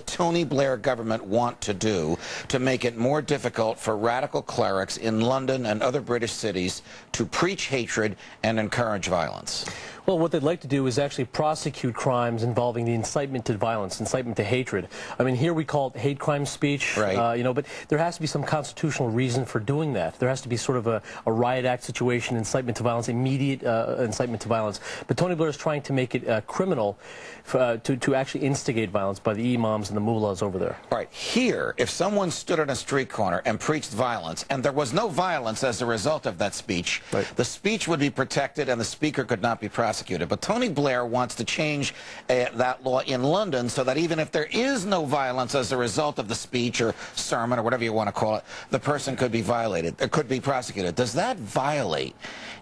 Tony Blair government want to do to make it more difficult for radical clerics in London and other British cities to preach hatred and encourage violence? Well, what they'd like to do is actually prosecute crimes involving the incitement to violence, incitement to hatred. I mean, here we call it hate crime speech, right. You know, but there has to be some constitutional reason for doing that. There has to be sort of a riot act situation, incitement to violence, immediate incitement to violence. But Tony Blair is trying to make it criminal to actually instigate violence by the imams and the mullahs over there. All right. Here, if someone stood on a street corner and preached violence, and there was no violence as a result of that speech, right, the speech would be protected and the speaker could not be prosecuted. But Tony Blair wants to change that law in London so that even if there is no violence as a result of the speech or sermon or whatever you want to call it, the person could be could be prosecuted. Does that violate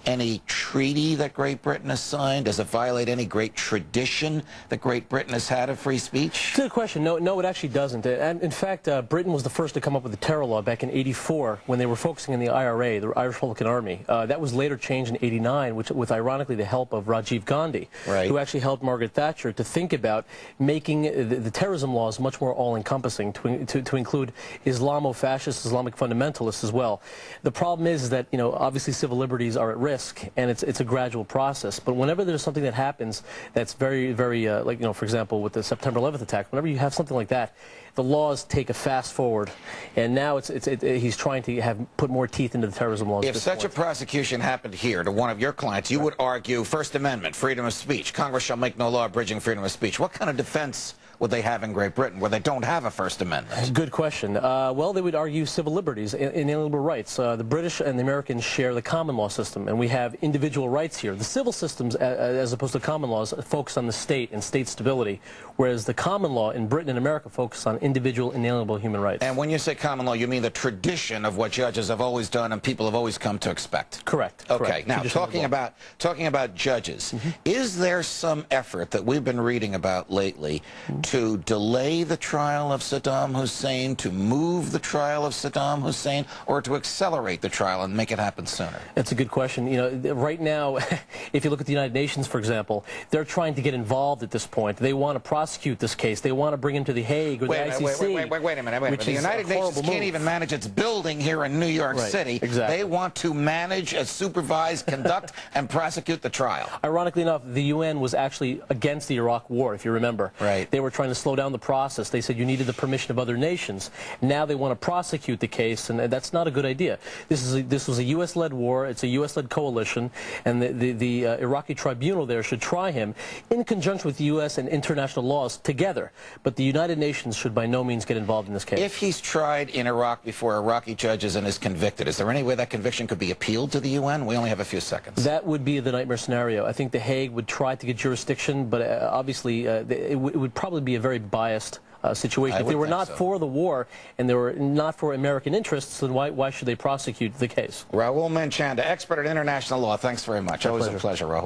any treaty that Great Britain has signed? Does it violate any great tradition that Great Britain has had of free speech? It's a good question. No, it actually doesn't. And in fact, Britain was the first to come up with the terror law back in '84 when they were focusing on the IRA, the Irish Republican Army. That was later changed in '89, with ironically the help of Rajiv Gandhi, right, who actually helped Margaret Thatcher to think about making the terrorism laws much more all-encompassing, to include Islamo-fascists, Islamic fundamentalists as well. The problem is that, you know, obviously civil liberties are at risk, and it's a gradual process. But whenever there's something that happens that's very, like, you know, for example, with the September 11th attack, whenever you have something like that, the laws take a fast forward, and now he's trying to put more teeth into the terrorism laws. If such a prosecution happened here to one of your clients, you would argue First Amendment, freedom of speech. Congress shall make no law abridging freedom of speech. What kind of defense would they have in Great Britain where they don't have a First Amendment? Good question. Well, they would argue civil liberties, inalienable rights. The British and the Americans share the common law system, and we have individual rights here. The civil systems, as opposed to common laws, focus on the state and state stability, whereas the common law in Britain and America focus on individual inalienable human rights. And when you say common law, you mean the tradition of what judges have always done and people have always come to expect? Correct. Okay. Correct. Now, talking about judges, is there some effort that we've been reading about lately to delay the trial of Saddam Hussein, to move the trial of Saddam Hussein, or to accelerate the trial and make it happen sooner? That's a good question. You know, right now, if you look at the United Nations, for example, they're trying to get involved at this point. They want to prosecute this case. They want to bring him to the Hague or the ICC. Wait a minute. The United Nations can't even manage its building here in New York City. Exactly. They want to manage, supervise, conduct, and prosecute the trial. Ironically enough, the UN was actually against the Iraq War, if you remember. Right. They were trying to slow down the process. They said you needed the permission of other nations. Now they want to prosecute the case, and that's not a good idea. This was a U.S.-led war. It's a U.S.-led coalition, and the Iraqi tribunal there should try him in conjunction with the U.S. and international laws together. But the United Nations should by no means get involved in this case. If he's tried in Iraq before Iraqi judges and is convicted, is there any way that conviction could be appealed to the UN? We only have a few seconds. That would be the nightmare scenario. I think The Hague would try to get jurisdiction, but obviously it would probably be a very biased situation. If they were not for the war and they were not for American interests, then why should they prosecute the case? Rahul Manchanda, expert in international law. Thanks very much. Always a pleasure, Rahul.